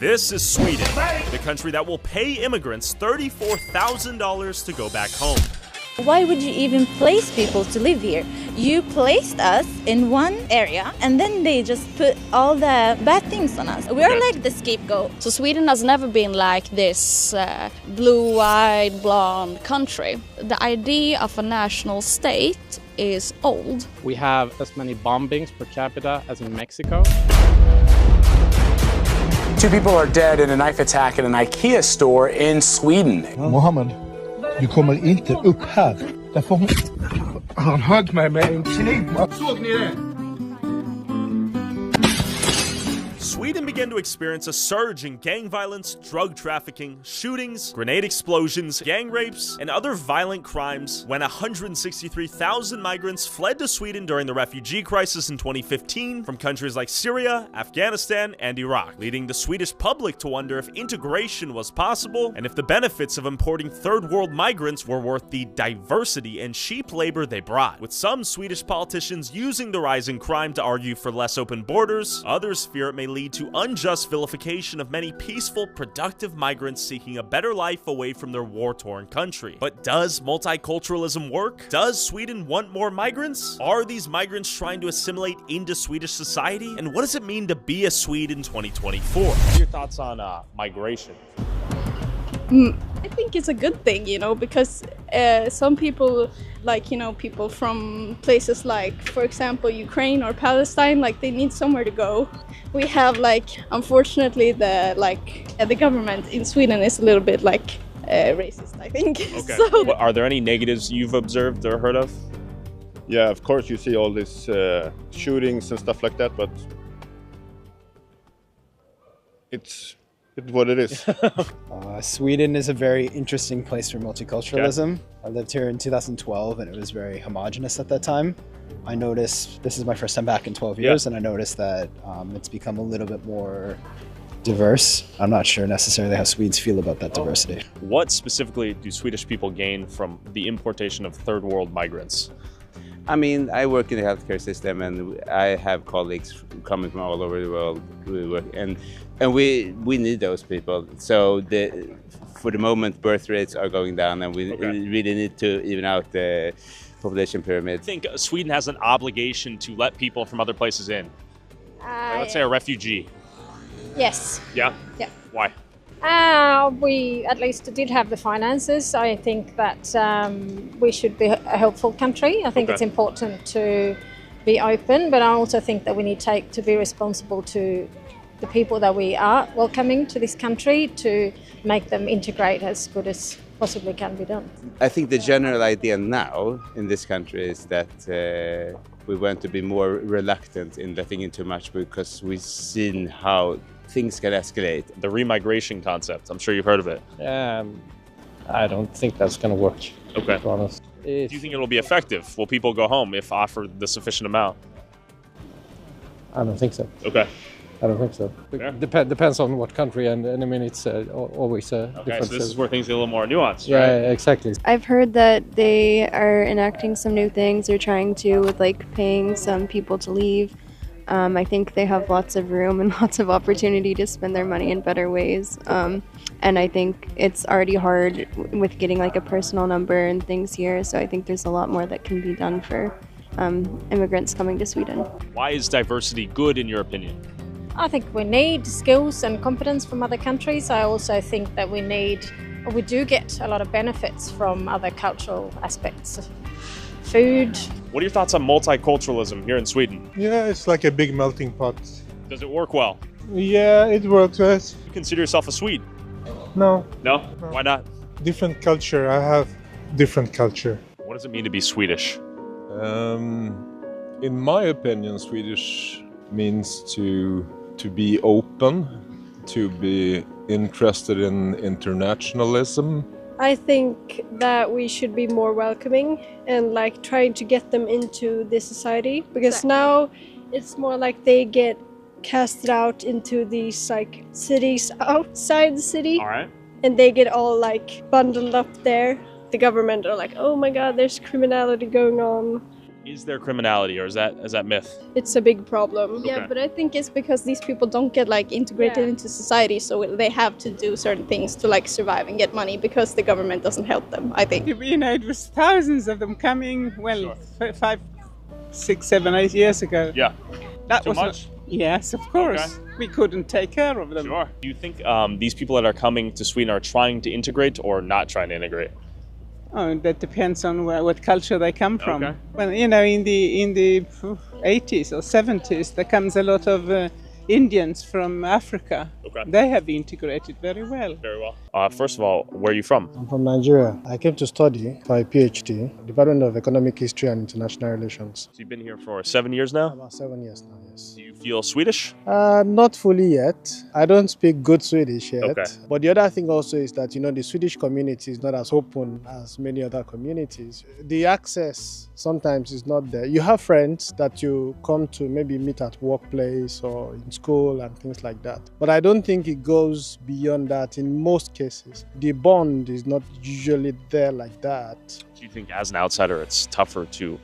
This is Sweden, the country that will pay immigrants $34,000 to go back home. Why would you even place people to live here? You placed us in one area and then they just put all the bad things on us. We're like the scapegoat. So Sweden has never been like this blue-eyed, blonde country. The idea of a national state is old. We have as many bombings per capita as in Mexico. 2 people are dead in a knife attack at an IKEA store in Sweden. Mohammed, du kommer inte upp här. Därför han högg mig med en kniv. Såg ni det? Sweden began to experience a surge in gang violence, drug trafficking, shootings, grenade explosions, gang rapes, and other violent crimes when 163,000 migrants fled to Sweden during the refugee crisis in 2015 from countries like Syria, Afghanistan, and Iraq, leading the Swedish public to wonder if integration was possible and if the benefits of importing third world migrants were worth the diversity and cheap labor they brought. With some Swedish politicians using the rising crime to argue for less open borders, others fear it may lead to unjust vilification of many peaceful, productive migrants seeking a better life away from their war-torn country. But does multiculturalism work? Does Sweden want more migrants? Are these migrants trying to assimilate into Swedish society? And what does it mean to be a Swede in 2024? What are your thoughts on migration? I think it's a good thing, you know, because some people, like, you know, people from places like, for example, Ukraine or Palestine, like, they need somewhere to go. We have, like, unfortunately, the government in Sweden is a little bit, like, racist, I think. Okay. So, Are there any negatives you've observed or heard of? Yeah, of course you see all these shootings and stuff like that, but it's what it is. Sweden is a very interesting place for multiculturalism. Okay. I lived here in 2012 and it was very homogenous at that time. I noticed, this is my first time back in 12 years, and I noticed that it's become a little bit more diverse. I'm not sure necessarily how Swedes feel about that diversity. What specifically do Swedish people gain from the importation of third world migrants? I mean, I work in the healthcare system and I have colleagues coming from all over the world who work, and we need those people. So for the moment, birth rates are going down and we really need to even out the population pyramid. I think Sweden has an obligation to let people from other places in. Let's say a refugee. Yes. Yeah? Yeah. Why? We at least did have the finances. I think that we should be a helpful country. I think it's important to be open, but I also think that we need to be responsible to the people that we are welcoming to this country to make them integrate as good as possibly can be done. I think the general idea now in this country is that we want to be more reluctant in letting in too much because we've seen how things can escalate. The remigration concept, I'm sure you've heard of it. I don't think that's going to work. Okay. To be honest. Do you think it'll be effective? Will people go home if offered the sufficient amount? I don't think so. Okay. I don't think so. Yeah. Depends on what country, and I mean, it's always a different. So this is where things get a little more nuanced, yeah, right? exactly. I've heard that they are enacting some new things. They're trying to, with like paying some people to leave. I think they have lots of room and lots of opportunity to spend their money in better ways. And I think it's already hard with getting like a personal number and things here. So I think there's a lot more that can be done for immigrants coming to Sweden. Why is diversity good in your opinion? I think we need skills and competence from other countries. I also think that we do get a lot of benefits from other cultural aspects. Food. What are your thoughts on multiculturalism here in Sweden? Yeah, it's like a big melting pot. Does it work well? Yeah, it works. Yes. You consider yourself a Swede? No. No? Why not? Different culture. I have different culture. What does it mean to be Swedish? In my opinion, Swedish means to be open, to be interested in internationalism. I think that we should be more welcoming and like trying to get them into this society, because now it's more like they get casted out into these like cities outside the city. All right. And they get all like bundled up there. The government are like, oh my god, there's criminality going on. Is there criminality, or is that myth? It's a big problem. Okay. Yeah, but I think it's because these people don't get like integrated into society, so they have to do certain things to like survive and get money because the government doesn't help them, I think. You know, it was thousands of them coming, well, 5, 6, 7, 8 years ago. Yeah. That Too was much? Yes, of course. Okay. We couldn't take care of them. Sure. Do you think these people that are coming to Sweden are trying to integrate or not trying to integrate? Oh, that depends on what culture they come from. Okay. Well, you know, in the 80s or 70s, there comes a lot of Indians from Africa. Okay. They have integrated very well. Very well. First of all, where are you from? I'm from Nigeria. I came to study for a PhD, Department of Economic History and International Relations. So you've been here for 7 years now? About 7 years now, yes. Do you feel Swedish? Not fully yet. I don't speak good Swedish yet. Okay. But the other thing also is that, you know, the Swedish community is not as open as many other communities. The access sometimes is not there. You have friends that you come to maybe meet at workplace or in school and things like that. But I don't think it goes beyond that in most cases. The bond is not usually there like that. Do you think as an outsider it's tougher to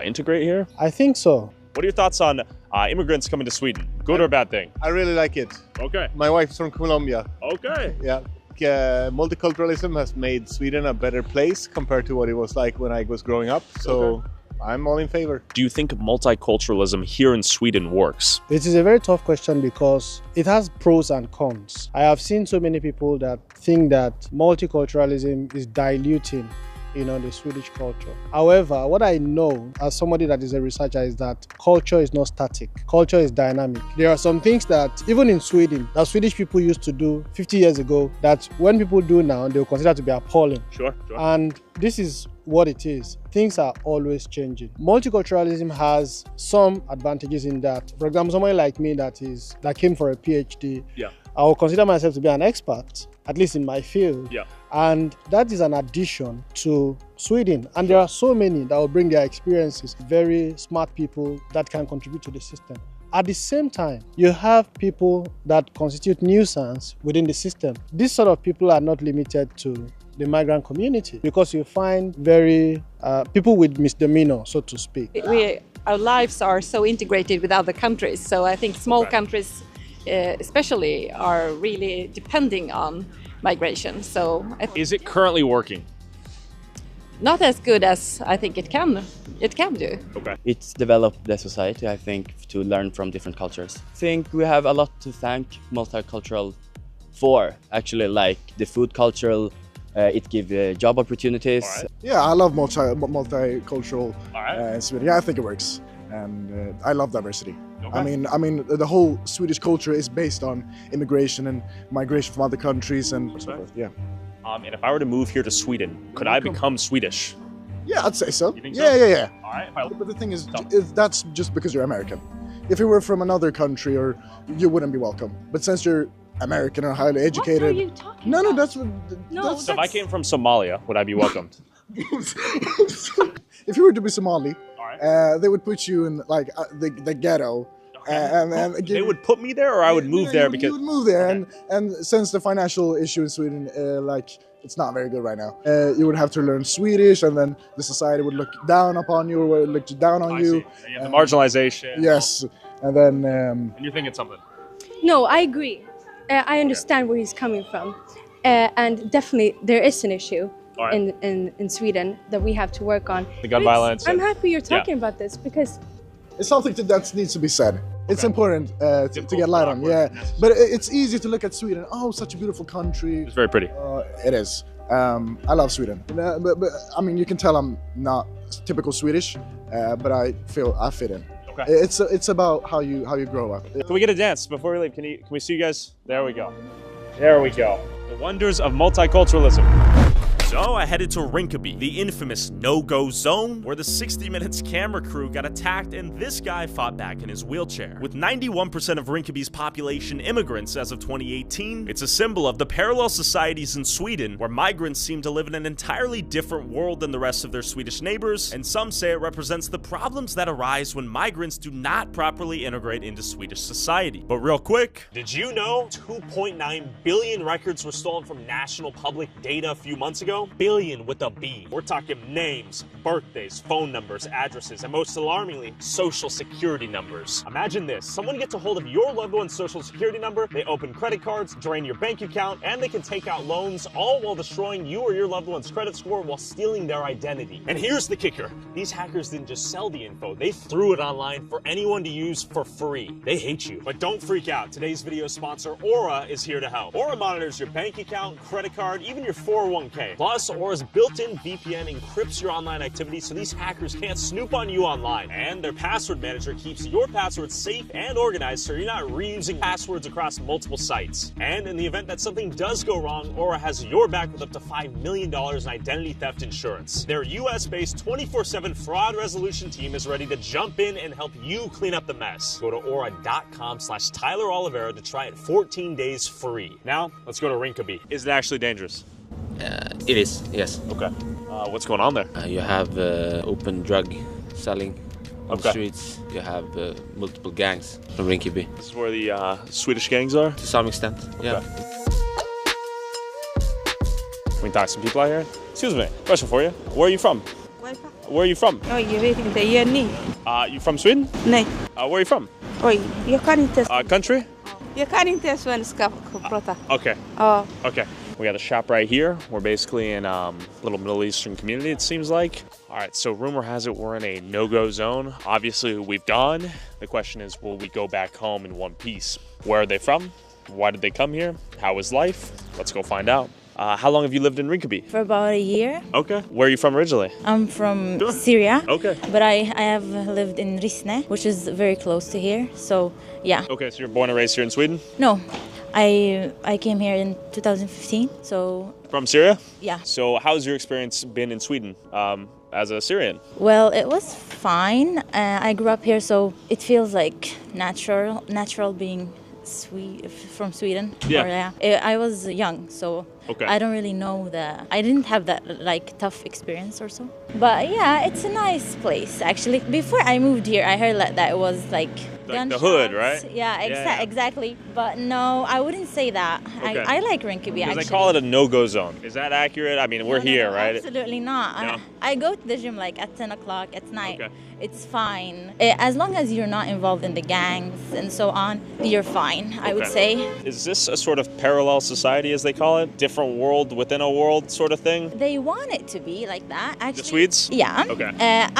integrate here? I think so. What are your thoughts on immigrants coming to Sweden? Good or bad thing? I really like it. Okay. My wife's from Colombia. Okay. Yeah. Multiculturalism has made Sweden a better place compared to what it was like when I was growing up. So I'm all in favor. Do you think multiculturalism here in Sweden works? It is a very tough question because it has pros and cons. I have seen so many people that think that multiculturalism is diluting, you know, the Swedish culture. However, what I know as somebody that is a researcher is that culture is not static. Culture is dynamic. There are some things that even in Sweden that Swedish people used to do 50 years ago that when people do now, they will consider to be appalling. Sure. And this is what it is. Things are always changing. Multiculturalism has some advantages in that. For example, someone like me that came for a PhD, I will consider myself to be an expert, at least in my field. Yeah. And that is an addition to Sweden. And there are so many that will bring their experiences, very smart people that can contribute to the system. At the same time, you have people that constitute nuisance within the system. These sort of people are not limited to the migrant community because you find very people with misdemeanor, so to speak. Our lives are so integrated with other countries, so I think small countries especially are really depending on migration. So is it currently working? Not as good as I think it can do. Okay. It's developed the society, I think, to learn from different cultures. I think we have a lot to thank multicultural for, actually, like the food cultural. It gives job opportunities. Right. Yeah, I love multicultural Sweden. Yeah, I think it works, and I love diversity. Okay. I mean, the whole Swedish culture is based on immigration and migration from other countries and so forth. Yeah. And if I were to move here to Sweden, could I become Swedish? Yeah, I'd say so. You think so? Yeah. All right. But the thing is, that's just because you're American. If you were from another country, you wouldn't be welcome. But since you're American and highly educated. What are you talking about? That's so if I came from Somalia, would I be welcomed? If you were to be Somali, they would put you in like the ghetto. And they would put me there, or I would move there because you would move there, and since the financial issue in Sweden, it's not very good right now. You would have to learn Swedish, and then the society would look down upon you, or would look down on you. See. The marginalization. Yes, and then. And you're thinking something. No, I agree. I understand where he's coming from, and definitely there is an issue in Sweden that we have to work on. The gun violence. I'm happy you're talking about this because it's something that needs to be said. It's important to get light on, but it's easy to look at Sweden. Oh, such a beautiful country. It's very pretty. It is. I love Sweden, but I mean, you can tell I'm not typical Swedish, but I feel I fit in. Okay. It's about how you grow up. Can we get a dance before we leave? Can we see you guys? There we go. There we go. The wonders of multiculturalism. So I headed to Rinkeby, the infamous no-go zone, where the 60 Minutes camera crew got attacked and this guy fought back in his wheelchair. With 91% of Rinkeby's population immigrants as of 2018, it's a symbol of the parallel societies in Sweden, where migrants seem to live in an entirely different world than the rest of their Swedish neighbors, and some say it represents the problems that arise when migrants do not properly integrate into Swedish society. But real quick, did you know 2.9 billion records were stolen from national public data a few months ago? know? Billion with a B. We're talking names, birthdays, phone numbers, addresses, and most alarmingly, social security numbers. Imagine this. Someone gets a hold of your loved one's social security number, they open credit cards, drain your bank account, and they can take out loans, all while destroying you or your loved one's credit score while stealing their identity. And here's the kicker. These hackers didn't just sell the info, they threw it online for anyone to use for free. They hate you. But don't freak out. Today's video sponsor, Aura, is here to help. Aura monitors your bank account, credit card, even your 401k. Plus, Aura's built-in VPN encrypts your online activity so these hackers can't snoop on you online. And their password manager keeps your passwords safe and organized so you're not reusing passwords across multiple sites. And in the event that something does go wrong, Aura has your back with up to $5 million in identity theft insurance. Their US-based 24/7 fraud resolution team is ready to jump in and help you clean up the mess. Go to aura.com/Tyler Oliveira to try it 14 days free. Now, let's go to Rinkeby. Is it actually dangerous? It is, yes. Okay. What's going on there? You have open drug selling on the Okay. streets. You have multiple gangs from Rinkeby. This is where the Swedish gangs are? To some extent, yeah. We can talk to some people out here. Excuse me, question for you. Where are you from? Where are you from? Oj, jag vet inte. Jag är ny. You from Sweden? Nej. Where are you from? Oj, jag kan inte. Country? Jag kan inte svenska prata. Okay. Ja. Okay. We got a shop right here. We're basically in a little Middle Eastern community, it seems like. All right, so rumor has it we're in a no-go zone. Obviously, we've gone. The question is, will we go back home in one piece? Where are they from? Why did they come here? How is life? Let's go find out. How long have you lived in Rinkeby? For about a year. Okay. Where are you from originally? I'm from Syria. Okay. But I have lived in Rissne, which is very close to here. So, yeah. Okay, so you're born and raised here in Sweden? No, I came here in 2015. So, From Syria? yeah. So how's your experience been in Sweden as a Syrian? Well, it was fine. I grew up here, so it feels like natural being from Sweden. Yeah. I was young, so Okay. I don't really know I didn't have that like tough experience or so. But yeah, it's a nice place actually. Before I moved here, I heard that it was like the hood, right? Yeah, Yeah. exactly. But no, I wouldn't say that. Okay. I like Rinkeby Because actually. they call it a no-go zone. Is that accurate? I mean, we're here, right? Absolutely not. No? I go to the gym like at 10 o'clock at night. Okay. It's fine. As long as you're not involved in the gangs and so on, you're fine, I would Okay. say. Is this a sort of parallel society, as they call it? Different world within a world sort of thing? They want it to be like that, actually. The Swedes? Yeah. Okay.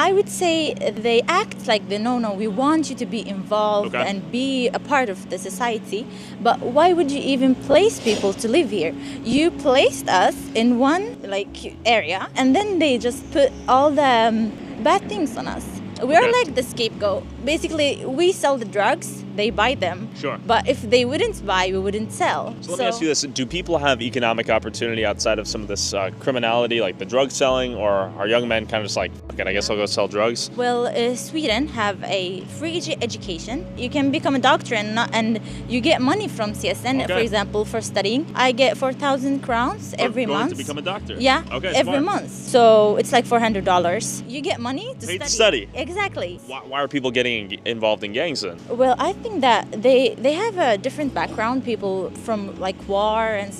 I would say they act like no, we want you to be involved Okay. and be a part of the society. But why would you even place people to live here? You placed us in one like area, and then they just put all the bad things on us. We're Okay. like the scapegoat. Basically, we sell the drugs, they buy them. Sure. But if they wouldn't buy, we wouldn't sell. So let me ask you this. Do people have economic opportunity outside of some of this criminality, like the drug selling, or are young men kind of just like, okay, I guess I'll go sell drugs? Well, Sweden have a free education. You can become a doctor and you get money from CSN, Okay. for example, for studying. I get 4,000 crowns every going month. to become a doctor? Yeah, Okay, every smart. month. So it's like $400. You get money to Paid to study. study. Exactly. Why are people getting involved in gangs then? Well, I think that they have a different background. People from like war and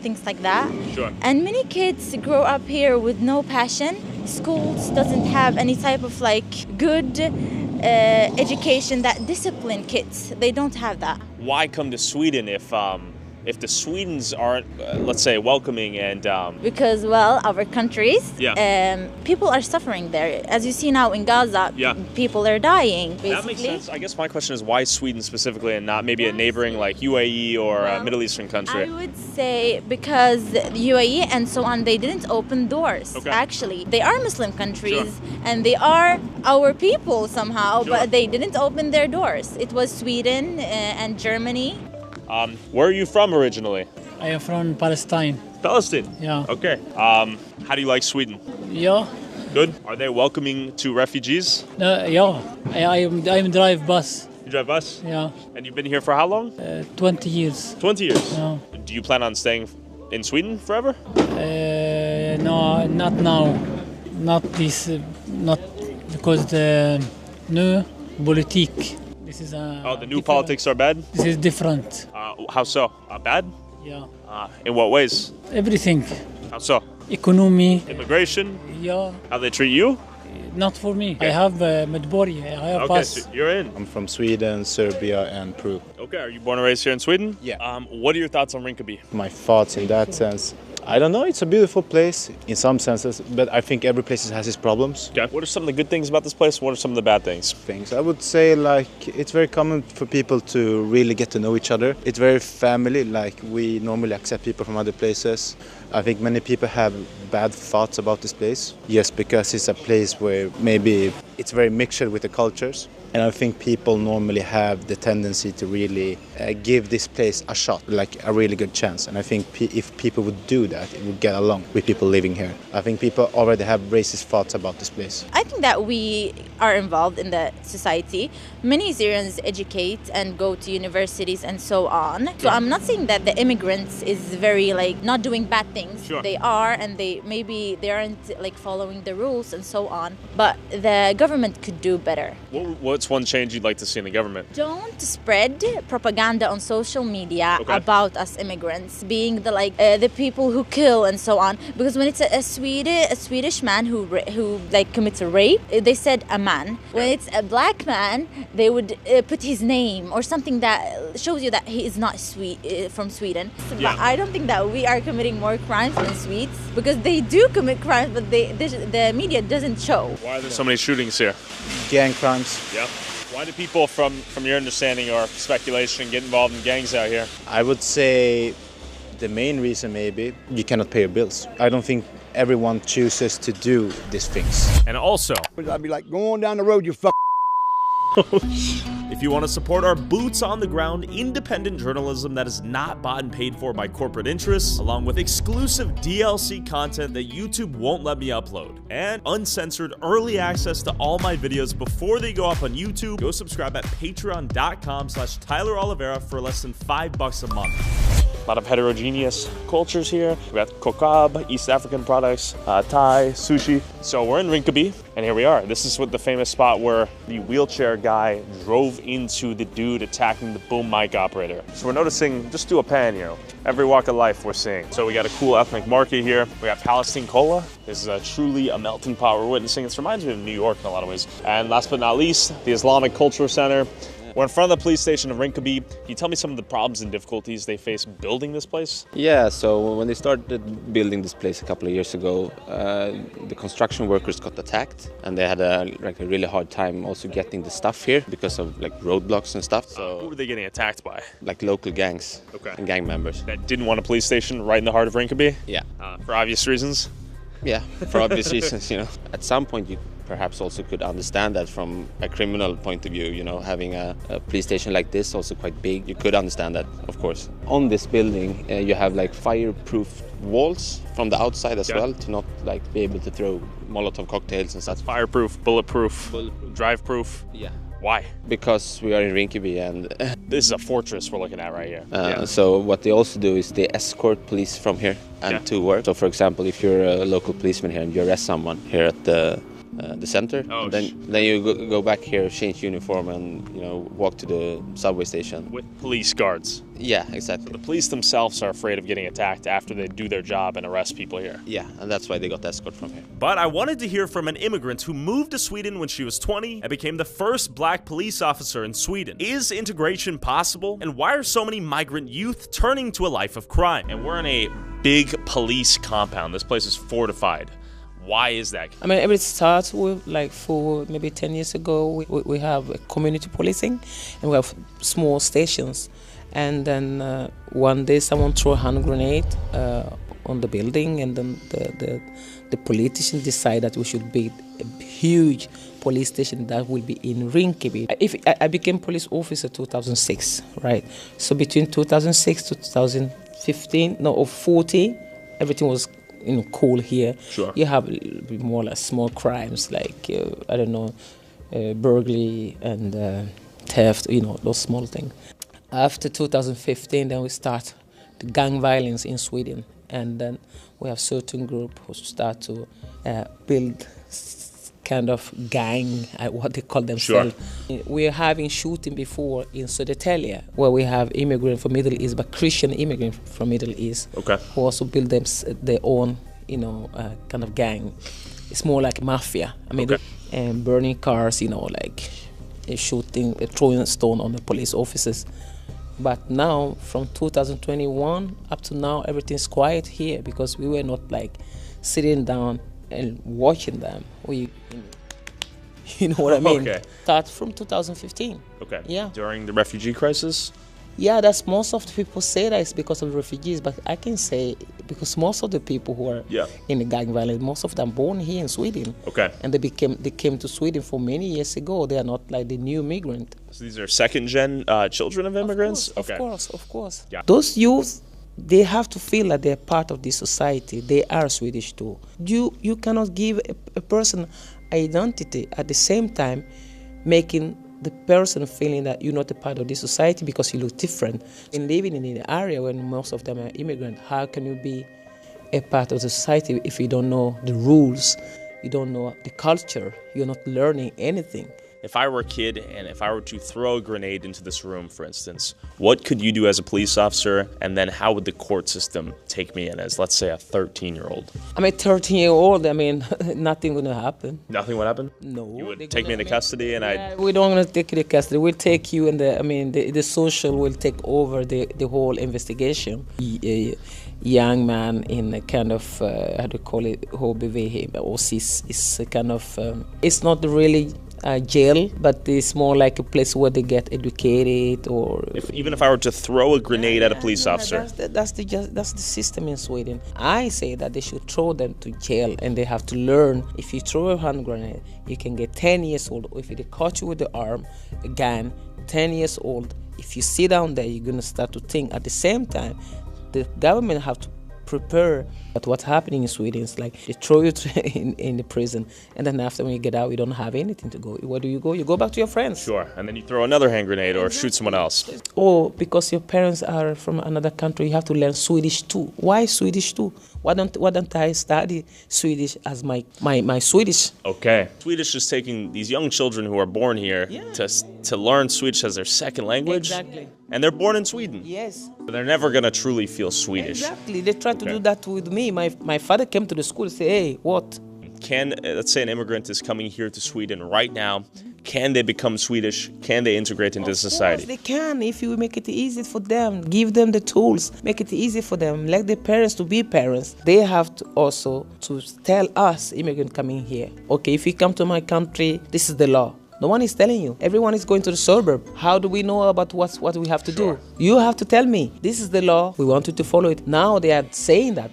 things like that. Sure. And many kids grow up here with no passion. Schools doesn't have any type of like good education that discipline kids. They don't have that. Why come to Sweden if the Swedens aren't, let's say, welcoming and Because, well, our countries, Yeah. people are suffering there. As you see now in Gaza, Yeah. people are dying, basically. That makes sense. I guess my question is why Sweden specifically and not maybe a neighboring like UAE or a Middle Eastern country? I would say because the UAE and so on, they didn't open doors, Okay. actually. They are Muslim countries and they are our people somehow, Sure. but they didn't open their doors. It was Sweden and Germany. Where are you from originally? I am from Palestine. Palestine? Yeah. Okay. How do you like Sweden? Yeah. Good? Are they welcoming to refugees? Yeah. I drive bus. You drive bus? Yeah. And you've been here for how long? 20 years. 20 years? Yeah. Do you plan on staying in Sweden forever? No, not now. Not this. Not because the new politique. This is the new politics are bad? This is different. How so? Bad? Yeah. In what ways? Everything. How so? economy. Immigration? Yeah. How they treat you? Not for me. I have Medbori. I have Okay, pass. so you're in. I'm from Sweden, Serbia, and Peru. Okay, are you born and raised here in Sweden? Yeah. What are your thoughts on Rinkeby? My thoughts in that sense, I don't know, it's a beautiful place in some senses, but I think every place has its problems. Okay. What are some of the good things about this place? What are some of the bad things? I would say like it's very common for people to really get to know each other. It's very family, like we normally accept people from other places. I think many people have bad thoughts about this place. Yes, because it's a place where maybe it's very mixed with the cultures. And I think people normally have the tendency to really give this place a shot, like a really good chance. And I think if people would do that, it would get along with people living here. I think people already have racist thoughts about this place. I think that we are involved in the society. Many Syrians educate and go to universities and so on. So I'm not saying that the immigrants is very like not doing bad things. Sure. They are, and they aren't like following the rules and so on. But the government could do better. What's one change you'd like to see in the government? Don't spread propaganda on social media Okay. about us immigrants being the people who kill and so on. Because when it's a Swedish man who like commits a rape, they said a man. When it's a black man, they would put his name or something that shows you that he is not from Sweden. But I don't think that we are committing more crimes than Swedes, because they do commit crimes, but the media doesn't show. Why are there so many shootings here? Gang crimes. Yeah. Why do people, from your understanding or speculation, get involved in gangs out here? I would say the main reason maybe you cannot pay your bills. I don't think everyone chooses to do these things. And also, I'd be like, go on down the road, you fuck. if you want to support our boots on the ground independent journalism that is not bought and paid for by corporate interests, along with exclusive DLC content that YouTube won't let me upload, and uncensored early access to all my videos before they go up on YouTube, go subscribe at patreon.com/Tyler Oliveira for less than $5 a month. A lot of heterogeneous cultures here. We got kokab, East African products, Thai, sushi. So we're in Rinkeby, and here we are. This is what the famous spot where the wheelchair guy drove into the dude attacking the boom mic operator. So we're noticing, just do a pan, every walk of life we're seeing. So we got a cool ethnic market here. We got Palestine Cola. This is truly a melting pot we're witnessing. This reminds me of New York in a lot of ways. And last but not least, the Islamic Cultural Center. We're in front of the police station of Rinkeby. Can you tell me some of the problems and difficulties they face building this place? Yeah, so when they started building this place a couple of years ago, the construction workers got attacked, and they had a really hard time also getting the stuff here because of roadblocks and stuff. So who were they getting attacked by? Local gangs and gang members. That didn't want a police station right in the heart of Rinkeby? Yeah. For obvious reasons? Yeah, for obvious reasons, At some point you perhaps also could understand that from a criminal point of view, having a police station like this, also quite big, you could understand that, of course. On this building, you have fireproof walls from the outside as well, to not be able to throw Molotov cocktails and stuff. Fireproof, bulletproof, drive-proof. Yeah. Why? Because we are in Rinkeby, and this is a fortress we're looking at right here. So what they also do is they escort police from here and to work. So for example, if you're a local policeman here and you arrest someone here at the center, then you go back here, change uniform, and walk to the subway station with police guards. Yeah, exactly. The police themselves are afraid of getting attacked after they do their job and arrest people here. Yeah, and that's why they got the escort from here. But I wanted to hear from an immigrant who moved to Sweden when she was 20 and became the first black police officer in Sweden. Is integration possible? And why are so many migrant youth turning to a life of crime? And we're in a big police compound. This place is fortified. Why is that? I mean, it starts with for maybe 10 years ago, we have community policing, and we have small stations. And then one day someone threw a hand grenade on the building, and then the politicians decide that we should build a huge police station that will be in Rinkeby. I became police officer 2006, right? So between 2006 to 2015, or 14, everything was cool here. Sure. You have more or less small crimes burglary and theft, those small things. After 2015, then we start the gang violence in Sweden, and then we have certain group who start to build kind of gang, what they call themselves. Sure. We are having shooting before in Södertälje, where we have immigrants from Middle East, but Christian immigrants from Middle East, who also build their own kind of gang. It's more like mafia. I mean, and burning cars, like shooting, throwing stone on the police officers. But now, from 2021 up to now, everything's quiet here because we were not like sitting down and watching them. You know what I mean? Okay. Start from 2015. Okay. Yeah. During the refugee crisis? Yeah, that's most of the people say that it's because of the refugees, but I can say because most of the people who are in the gang violence, most of them born here in Sweden. Okay. And they came to Sweden for many years ago. They are not like the new migrant. So these are second-gen children of immigrants? Of course. Yeah. Those youth, they have to feel that they're part of this society. They are Swedish too. You cannot give a person identity at the same time making the person feeling that you're not a part of this society because you look different. In living in an area when most of them are immigrants, how can you be a part of the society if you don't know the rules, you don't know the culture, you're not learning anything? If I were a kid and if I were to throw a grenade into this room, for instance, what could you do as a police officer, and then how would the court system take me in as, let's say, a 13-year-old? I'm a 13-year-old, nothing gonna happen. Nothing would happen? No. You would take me into custody and we don't want to take you to custody. We'll take you and the social will take over the whole investigation. A young man in a kind of, how do you call it, HBV or CIS is a kind of, it's not really jail, but it's more like a place where they get educated, or even if I were to throw a grenade at a police officer. That's the system in Sweden. I say that they should throw them to jail, and they have to learn. If you throw a hand grenade, you can get 10 years old. If they caught you with the arm, again, 10 years old. If you sit down there, you're gonna start to think. At the same time, the government have to prepare. But what's happening in Sweden is like they throw you in the prison, and then after when you get out, you don't have anything to go. Where do you go? You go back to your friends. Sure, and then you throw another hand grenade or shoot someone else. Or because your parents are from another country, you have to learn Swedish too. Why Swedish too? Why don't I study Swedish as my Swedish? Okay. Swedish is taking these young children who are born here to learn Swedish as their second language. Exactly. And they're born in Sweden. Yes. But they're never going to truly feel Swedish. Exactly. They try to do that with me. My father came to the school and said, hey, what? Can, let's say an immigrant is coming here to Sweden right now. Can they become Swedish? Can they integrate into society? Of course they can, if you make it easy for them. Give them the tools. Make it easy for them. Let their parents to be parents. They have to also to tell us, immigrants coming here, okay, if you come to my country, this is the law. No one is telling you. Everyone is going to the suburb. How do we know about what we have to do? You have to tell me. This is the law. We want you to follow it. Now they are saying that.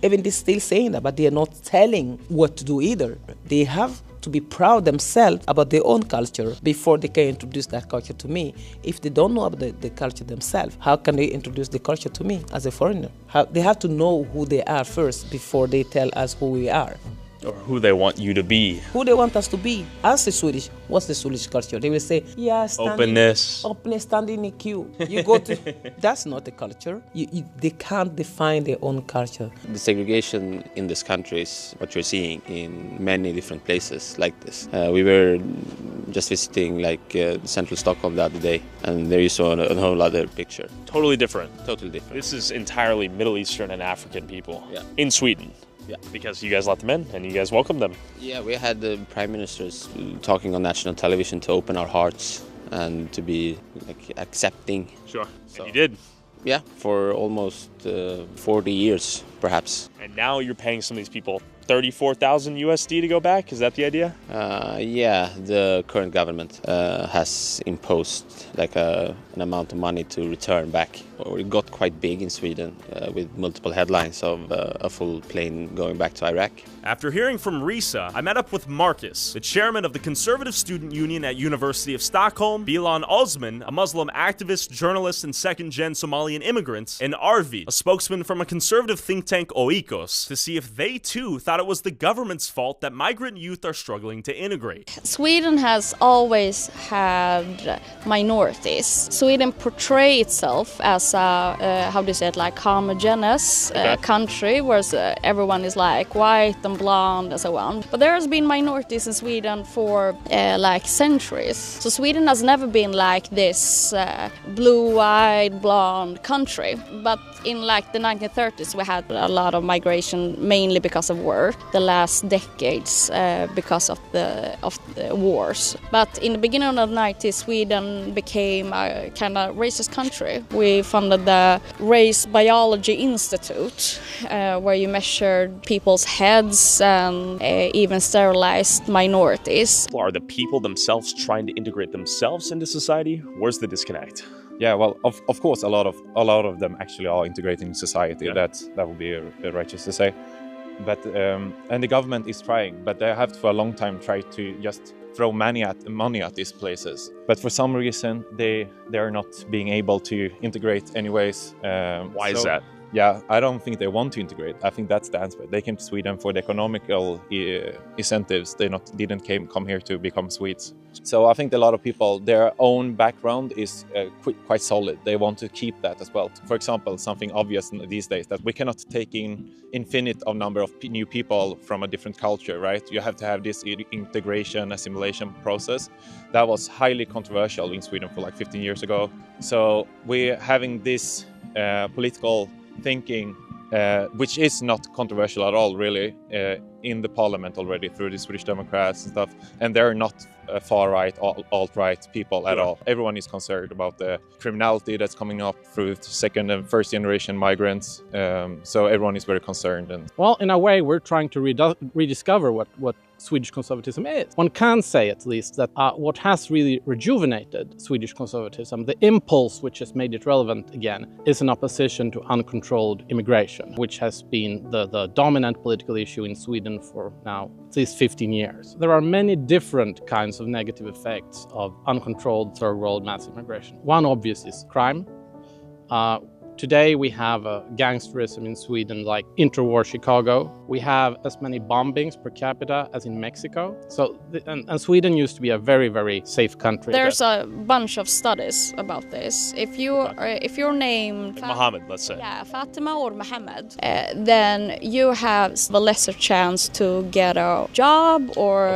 Even they're still saying that, but they are not telling what to do either. They have to be proud themselves about their own culture before they can introduce that culture to me. If they don't know about the culture themselves, how can they introduce the culture to me as a foreigner? They have to know who they are first before they tell us who we are. Or who they want you to be. Who they want us to be. As the Swedish, what's the Swedish culture? They will say, openness, standing in a queue. You go to, that's not the culture. They can't define their own culture. The segregation in this country is what you're seeing in many different places like this. We were just visiting central Stockholm the other day, and there you saw a whole other picture. Totally different. Totally different. This is entirely Middle Eastern and African people in Sweden. Yeah. Because you guys let them in and you guys welcomed them. Yeah, we had the prime ministers talking on national television to open our hearts and to be accepting. Sure, and you did. Yeah, for almost 40 years, perhaps. And now you're paying some of these people $34,000 USD to go back? Is that the idea? Yeah, the current government has imposed an amount of money to return back. It got quite big in Sweden with multiple headlines of a full plane going back to Iraq. After hearing from Risa, I met up with Marcus, the chairman of the Conservative Student Union at University of Stockholm, Bilan Osman, a Muslim activist, journalist, and second-gen Somalian immigrant, and Arvid, a spokesman from a conservative think tank Oikos, to see if they too thought thought it was the government's fault that migrant youth are struggling to integrate. Sweden has always had minorities. Sweden portrays itself as a, how do you say it, like homogeneous country, whereas everyone is like white and blonde and so on. But there has been minorities in Sweden for like centuries. So Sweden has never been like this blue-eyed, blonde country. But in like the 1930s, we had a lot of migration, mainly because of work. The last decades, because of the wars. But in the beginning of the 90s, Sweden became a kind of racist country. We funded the Race Biology Institute, where you measured people's heads and even sterilized minorities. Are the people themselves trying to integrate themselves into society? Where's the disconnect? Yeah, well, of course, a lot of them actually are integrating society. Yeah. That would be righteous to say. But and the government is trying, but they have for a long time tried to just throw money at these places. But for some reason, they are not being able to integrate anyways. Why is that? Yeah, I don't think they want to integrate. I think that's the answer. They came to Sweden for the economical incentives. They didn't come here to become Swedes. So I think a lot of people, their own background is quite solid. They want to keep that as well. For example, something obvious these days that we cannot take in infinite number of new people from a different culture, right? You have to have this integration, assimilation process. That was highly controversial in Sweden for like 15 years ago. So we're having this political thinking, which is not controversial at all, really, in the parliament already through the Swedish Democrats and stuff. And they're not far-right, alt-right people at all. Everyone is concerned about the criminality that's coming up through second and first generation migrants. So everyone is very concerned. And well, in a way, we're trying to rediscover what Swedish conservatism is. One can say, at least, that what has really rejuvenated Swedish conservatism, the impulse which has made it relevant again, is an opposition to uncontrolled immigration, which has been the dominant political issue in Sweden for now at least 15 years. There are many different kinds of negative effects of uncontrolled third world mass immigration. One obvious is crime. Today we have gangsterism in Sweden like interwar Chicago. We have as many bombings per capita as in Mexico. So, and Sweden used to be a very, very safe country. There's a bunch of studies about this. If you're named Mohammed, let's say. Yeah, Fatima or Mohammed, then you have a lesser chance to get a job or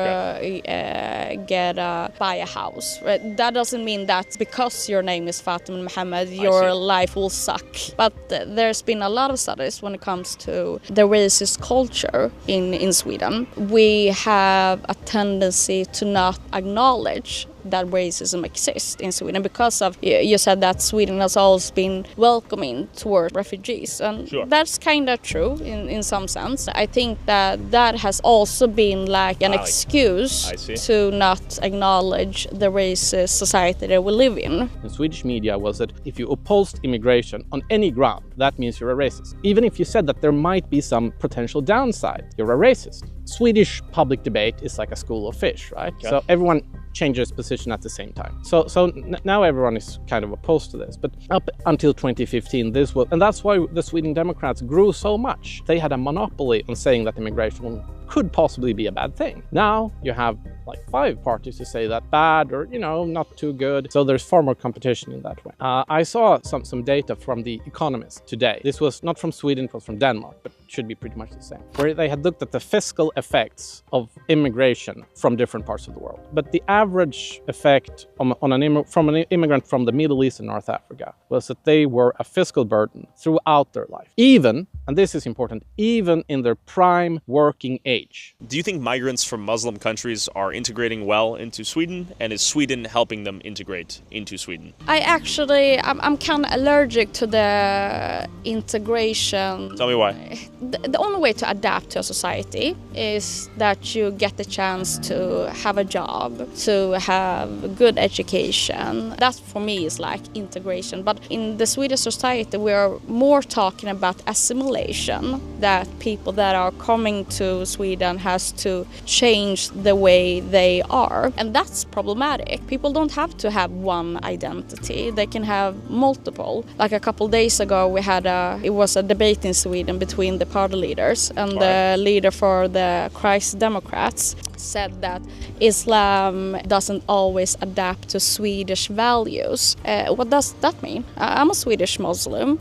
buy a house. That doesn't mean that because your name is Fatima Mohammed, your life will suck. But there's been a lot of studies when it comes to the racist culture in Sweden. We have a tendency to not acknowledge that racism exists in Sweden because of, you said that Sweden has always been welcoming toward refugees, and that's kind of true in some sense. I think that has also been like an excuse to not acknowledge the racist society that we live in. The Swedish media was that if you opposed immigration on any ground, that means you're a racist. Even if you said that there might be some potential downside, you're a racist. Swedish public debate is like a school of fish, right? Okay. So everyone changes position at the same time. So now everyone is kind of opposed to this. But up until 2015, this was, and that's why the Sweden Democrats grew so much. They had a monopoly on saying that immigration could possibly be a bad thing. Now you have like 5 parties to say that bad or, not too good. So there's far more competition in that way. I saw some data from The Economist today. This was not from Sweden, it was from Denmark, but it should be pretty much the same, where they had looked at the fiscal effects of immigration from different parts of the world. But the average effect from an immigrant from the Middle East and North Africa was that they were a fiscal burden throughout their life. Even, and this is important, even in their prime working age. Do you think migrants from Muslim countries are integrating well into Sweden, and is Sweden helping them integrate into Sweden? I'm kind of allergic to the integration. Tell me why. The only way to adapt to a society is that you get the chance to have a job, to have good education. That for me is like integration. But in the Swedish society, we are more talking about assimilation, that people that are coming to Sweden has to change the way they are. And that's problematic. People don't have to have one identity. They can have multiple. Like a couple days ago, we had it was a debate in Sweden between the party leaders, and the leader for the Christ Democrats said that Islam doesn't always adapt to Swedish values. What does that mean? I'm a Swedish Muslim.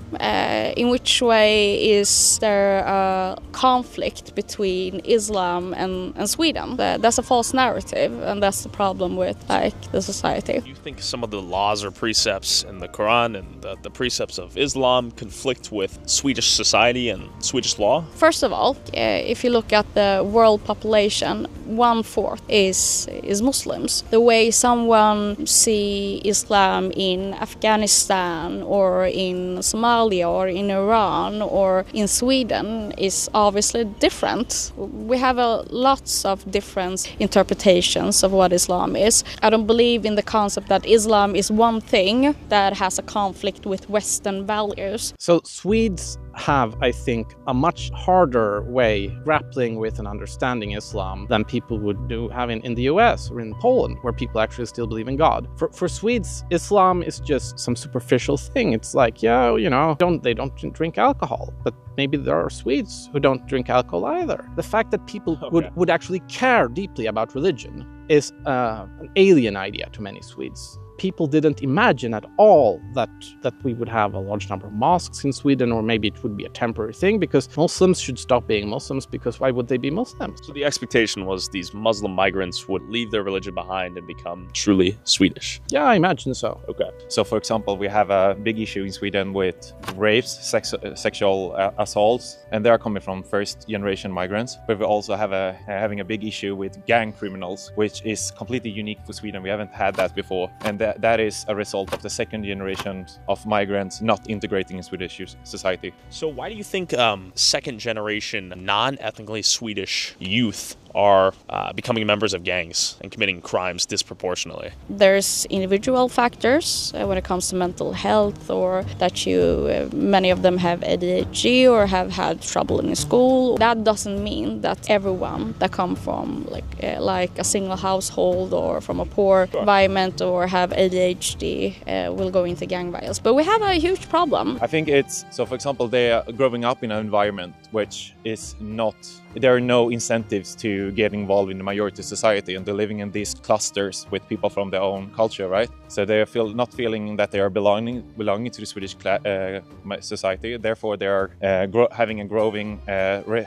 In which way is there a conflict between Islam and Sweden? That's a false narrative, and that's the problem with the society. Do you think some of the laws or precepts in the Quran and the precepts of Islam conflict with Swedish society and Swedish law? First of all, if you look at the world population, 1/4 is Muslims. The way someone see Islam in Afghanistan or in Somalia or in Iran or in Sweden is obviously different. We have lots of different interpretations of what Islam is. I don't believe in the concept that Islam is one thing that has a conflict with Western values. So Swedes have, I think, a much harder way grappling with and understanding Islam than people would have in the US or in Poland, where people actually still believe in God. For Swedes, Islam is just some superficial thing. It's like, they don't drink alcohol, but maybe there are Swedes who don't drink alcohol either. The fact that people would actually care deeply about religion is an alien idea to many Swedes. People didn't imagine at all that we would have a large number of mosques in Sweden, or maybe it would be a temporary thing because Muslims should stop being Muslims, because why would they be Muslims? So the expectation was these Muslim migrants would leave their religion behind and become truly Swedish. Yeah, I imagine so. Okay. So, for example, we have a big issue in Sweden with rapes, sexual assaults, and they are coming from first-generation migrants. But we also have having a big issue with gang criminals, which is completely unique for Sweden. We haven't had that before, and that is a result of the second generation of migrants not integrating in Swedish society. So why do you think second generation non-ethnically Swedish youth are becoming members of gangs and committing crimes disproportionately? There's individual factors when it comes to mental health, or that many of them have ADHD or have had trouble in school. That doesn't mean that everyone that come from like a single household or from a poor environment or have ADHD will go into gang violence. But we have a huge problem. I think for example, they are growing up in an environment which is not, there are no incentives to get involved in the majority society, and they're living in these clusters with people from their own culture, right? So they not feeling that they are belonging to the Swedish society. Therefore, they are having a growing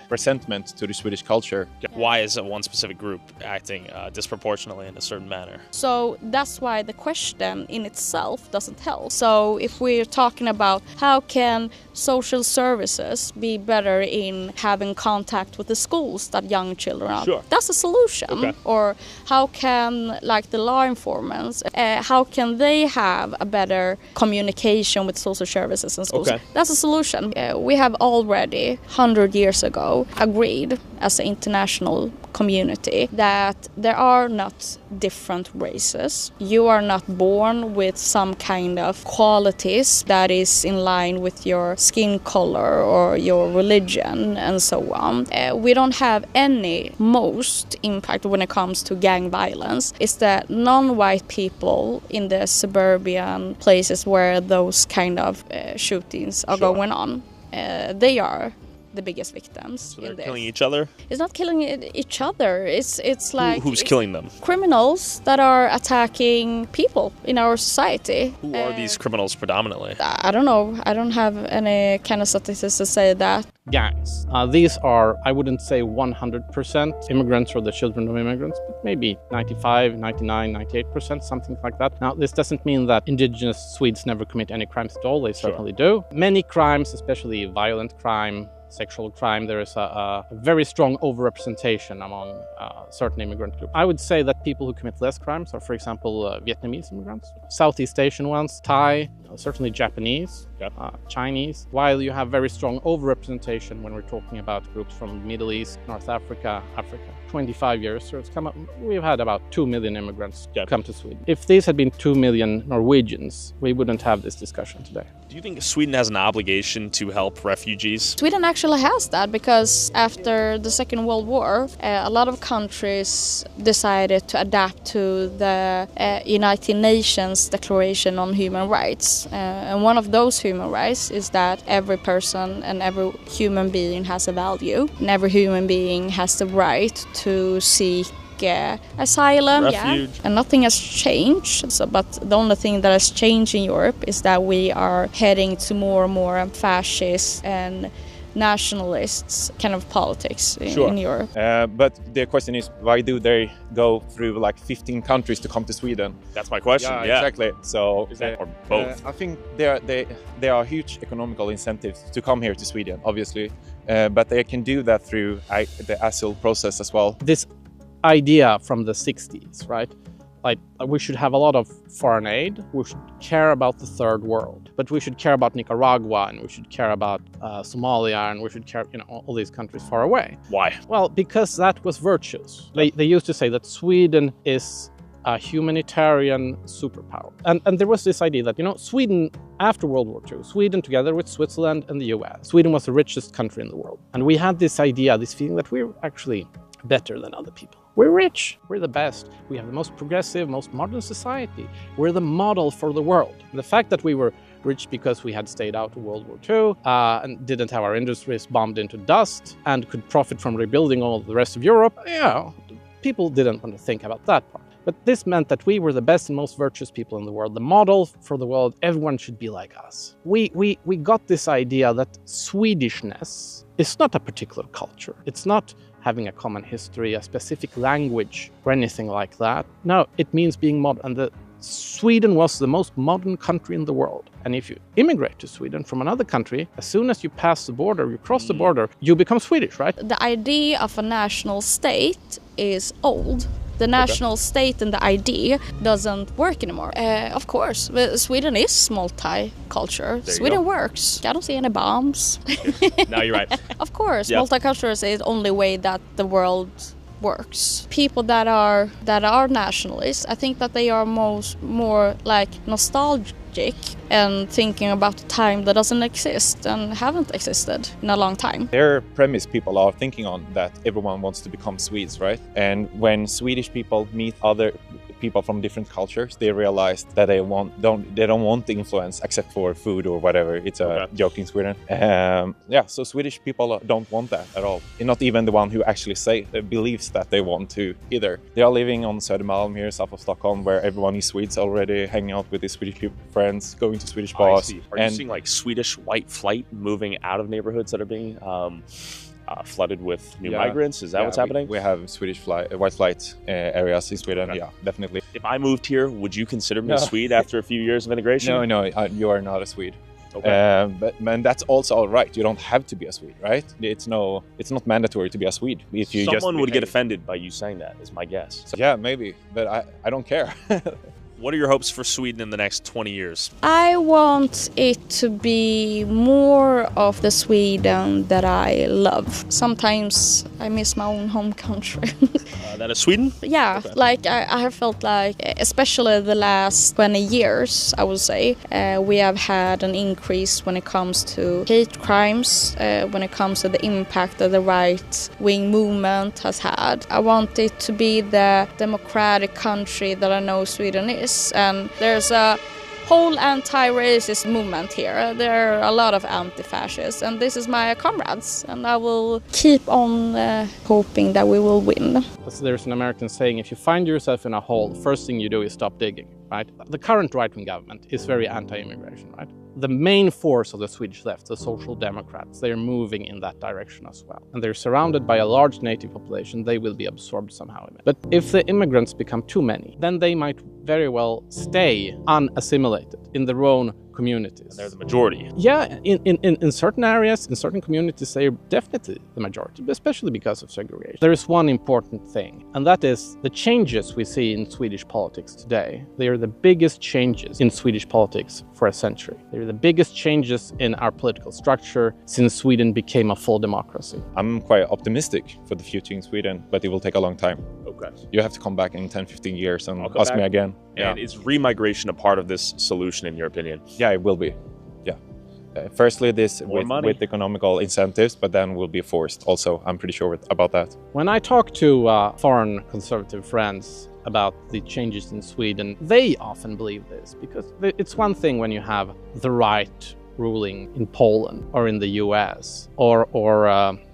resentment to the Swedish culture. Why is one specific group acting disproportionately in a certain manner? So that's why the question in itself doesn't help. So if we're talking about how can social services be better in having contact with the schools that young children are, that's a solution. Okay. Or how can the law enforcement, how can they have a better communication with social services and schools? Okay. That's a solution. We have already 100 years ago agreed as an international community that there are not different races. You are not born with some kind of qualities that is in line with your skin color or your religion and so on. We don't have any most impact when it comes to gang violence. It's the non-white people in the suburban places where those kind of shootings are going on. They are the biggest victims. So they're killing each other? It's not killing each other. It's like who's killing them? Criminals that are attacking people in our society. Who are these criminals predominantly? I don't know. I don't have any kind of statistics to say that. Gangs. These are, I wouldn't say 100% immigrants or the children of immigrants, but maybe 95, 99, 98%, something like that. Now, this doesn't mean that indigenous Swedes never commit any crimes at all. They certainly do. Many crimes, especially violent crime, sexual crime, there is a very strong overrepresentation among certain immigrant groups. I would say that people who commit less crimes are, for example, Vietnamese immigrants, Southeast Asian ones, Thai, certainly Japanese, Chinese, while you have very strong overrepresentation when we're talking about groups from the Middle East, North Africa, 25 years, so we've had about 2 million immigrants come to Sweden. If these had been 2 million Norwegians, we wouldn't have this discussion today. Do you think Sweden has an obligation to help refugees? Sweden actually actually has that, because after the Second World War, a lot of countries decided to adapt to the United Nations Declaration on Human Rights. And one of those human rights is that every person and every human being has a value, and every human being has the right to seek asylum, refuge. And nothing has changed. But the only thing that has changed in Europe is that we are heading to more and more fascist and nationalists kind of politics in Europe. But the question is, why do they go through like 15 countries to come to Sweden? That's my question. Yeah. Exactly. So or both? I think there are huge economical incentives to come here to Sweden, obviously, but they can do that through the asylum process as well. This idea from the 60s, right? Like, we should have a lot of foreign aid, we should care about the third world, but we should care about Nicaragua, and we should care about Somalia, and we should care, all these countries far away. Why? Well, because that was virtuous. They used to say that Sweden is a humanitarian superpower. And there was this idea that, Sweden, after World War II, Sweden together with Switzerland and the US, Sweden was the richest country in the world. And we had this idea, this feeling that we're actually better than other people. We're rich, we're the best, we have the most progressive, most modern society, we're the model for the world. And the fact that we were rich because we had stayed out of World War II and didn't have our industries bombed into dust and could profit from rebuilding all the rest of Europe, people didn't want to think about that part. But this meant that we were the best and most virtuous people in the world, the model for the world. Everyone should be like us. We got this idea that Swedishness is not a particular culture. It's not having a common history, a specific language, or anything like that. No, it means being modern. And Sweden was the most modern country in the world. And if you immigrate to Sweden from another country, as soon as you pass the border, you cross the border, you become Swedish, right? The idea of a national state is old. The national state and the ID doesn't work anymore. Of course, Sweden is multicultural. Sweden works. I don't see any bombs. No, you're right. Of course, multicultural is the only way that the world works. People that are nationalists, I think that they are more like nostalgic and thinking about a time that doesn't exist and haven't existed in a long time. Their premise people are thinking on that everyone wants to become Swedes, right? And when Swedish people meet other people from different cultures, they realize that they don't want the influence except for food or whatever. It's a joke in Sweden. So Swedish people don't want that at all. And not even the one who actually believes that they want to either. They are living on Södermalm here, south of Stockholm, where everyone is Swedes already, hanging out with his Swedish friends, going to Swedish bars. Are you seeing like Swedish white flight moving out of neighborhoods that are being flooded with new migrants? Is that what's happening? We have Swedish white flight areas in Sweden. Yeah, definitely. If I moved here, would you consider me a Swede after a few years of integration? No, you are not a Swede. Okay. But that's also all right. You don't have to be a Swede, right? It's not mandatory to be a Swede. If you someone would get offended by you saying that, is my guess. So, yeah, maybe, but I don't care. What are your hopes for Sweden in the next 20 years? I want it to be more of the Sweden that I love. Sometimes I miss my own home country. That is Sweden? Yeah, okay. Like I have felt like, especially the last 20 years, I would say, we have had an increase when it comes to hate crimes, when it comes to the impact that the right-wing movement has had. I want it to be the democratic country that I know Sweden is. And there's a whole anti-racist movement here. There are a lot of anti-fascists, and this is my comrades, and I will keep on hoping that we will win. There's an American saying, if you find yourself in a hole, first thing you do is stop digging, right? The current right-wing government is very anti-immigration, right? The main force of the Swedish left, the Social Democrats, they're moving in that direction as well. And they're surrounded by a large native population. They will be absorbed somehow. But if the immigrants become too many, then they might very well stay unassimilated in their own communities. And they're the majority. Yeah, in certain areas, in certain communities, they're definitely the majority, especially because of segregation. There is one important thing, and that is the changes we see in Swedish politics today. They are the biggest changes in Swedish politics for a century. They're the biggest changes in our political structure since Sweden became a full democracy. I'm quite optimistic for the future in Sweden, but it will take a long time. Okay. You have to come back in 10-15 years and ask me again. And is remigration a part of this solution, in your opinion? Yeah, it will be. Yeah. Firstly, this More money. with economical incentives, but then will be forced also. I'm pretty sure about that. When I talk to foreign conservative friends about the changes in Sweden, they often believe this, because it's one thing when you have the right ruling in Poland or in the US or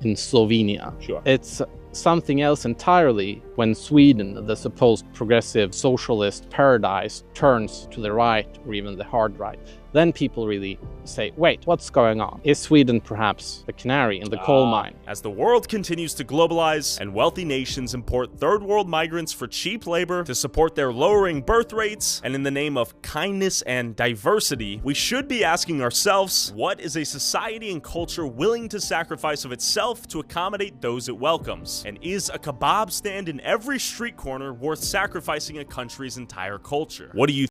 in Slovenia. Sure. It's something else entirely when Sweden, the supposed progressive socialist paradise, turns to the right or even the hard right. Then people really say, wait, what's going on? Is Sweden perhaps the canary in the coal mine? As the world continues to globalize and wealthy nations import third world migrants for cheap labor to support their lowering birth rates, and in the name of kindness and diversity, we should be asking ourselves, what is a society and culture willing to sacrifice of itself to accommodate those it welcomes? And is a kebab stand in every street corner worth sacrificing a country's entire culture? What do you